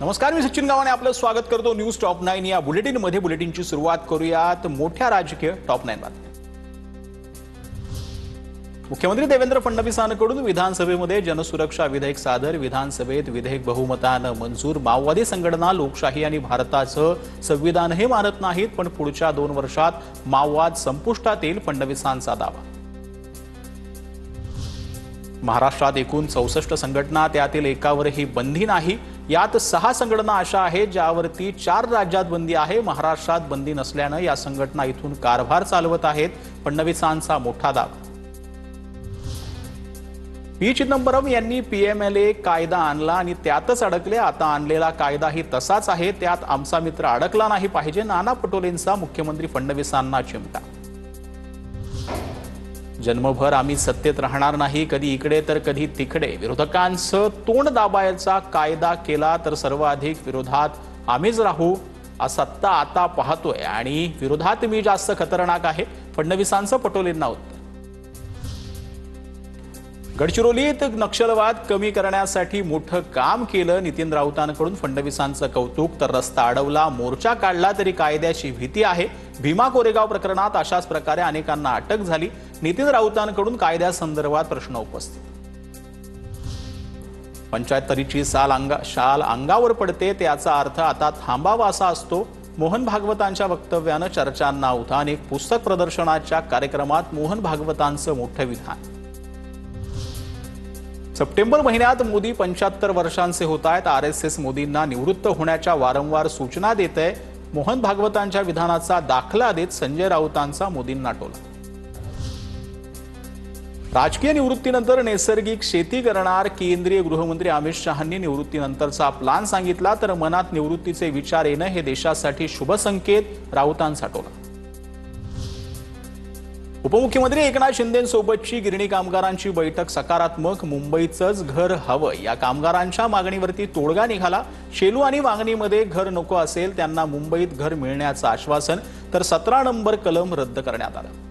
नमस्कार, मी सचिन गावाने आपलं स्वागत करतो न्यूज टॉप 9 या बुलेटिनमध्ये। बुलेटिनची सुरुवात करूयात मोठ्या राजकीय टॉप 9 बातम्या। मुख्यमंत्री देवेंद्र फडणवीसांकडून विधानसभेमध्ये जनसुरक्षा विधेयक सादर। विधानसभेत विधेयक बहुमताने मंजूर। माओवादी संघटना लोकशाही आणि भारताचं संविधान हे मानत नाहीत, पण पुढच्या 2 वर्षात माओवाद संपुष्टात येईल, फडणवीसांचा दावा। महाराष्ट्रात एकूण 64 संघटना, त्यातील एकावरही बंदी नाही। यात 6 संघटना अशा आहेत ज्यावरती 4 राज्यात बंदी आहे। महाराष्ट्रात बंदी नसल्याने या संघटना इथून कारभार चालवत आहेत, फडणवीसांचा मोठा दावा। पी चिदंबरम यांनी पीएमएलए कायदा आणला आणि त्यातच अडकले। आता आणलेला कायदाही तसाच आहे, त्यात आमचा मित्र अडकला नाही पाहिजे। नाना पटोलेंचा मुख्यमंत्री फडणवीसांना चिमटा। जन्मभर आम्ही सत्तेत राहणार नाही, कधी इकडे तर कधी तिकडे। विरोधकांचं तोंड दाबायचा कायदा केला तर सर्वाधिक विरोधात आम्हीच राहू। सत्ता आता पाहतोय आणि विरोधात मी जास्त खतरनाक आहे, फडणवीसांचं पटोलेंना उत्तर। गडचिरोलीत नक्षलवाद कमी करण्यासाठी मोठं काम केलं। नितीन राऊतांकडून फडणवीसांचं कौतुक। तर रस्ता अडवला, मोर्चा काढला तरी कायद्याची भीती आहे। भीमा कोरेगाव प्रकरणात अशाच प्रकारे अनेकांना अटक झाली। नितीन राऊतांकडून कायद्यासंदर्भात प्रश्न उपस्थित। पंचायतरीची शाल अंगावर पडते, त्याचा अर्थ आता थांबावा असा असतो। मोहन भागवतांच्या वक्तव्यानं चर्चांना उधाण। एक पुस्तक प्रदर्शनाच्या कार्यक्रमात मोहन भागवतांचं मोठं विधान। सप्टेंबर महिन्यात मोदी 75 वर्षांचे होत आहेत। आरएसएस मोदींना निवृत्त होण्याच्या वारंवार सूचना देत आहे। मोहन भागवतांच्या विधानाचा दाखला देत संजय राऊतांचा मोदींना टोला। राजकीय निवृत्तीनंतर नैसर्गिक शेती करणार। केंद्रीय गृहमंत्री अमित शहांनी निवृत्तीनंतरचा प्लॅन सांगितला, तर मनात निवृत्तीचे विचार येणं हे देशासाठी शुभ संकेत, राऊतांचा टोला। उपमुख्यमंत्री एकनाथ शिंदेंसोबतची गिरणी कामगारांची बैठक सकारात्मक। मुंबईचंच घर हवं या कामगारांच्या मागणीवरती तोडगा निघाला। शेलू आणि वांगणीमध्ये घर नको असेल त्यांना मुंबईत घर मिळण्याचं आश्वासन, तर 17 नंबर कलम रद्द करण्यात आलं।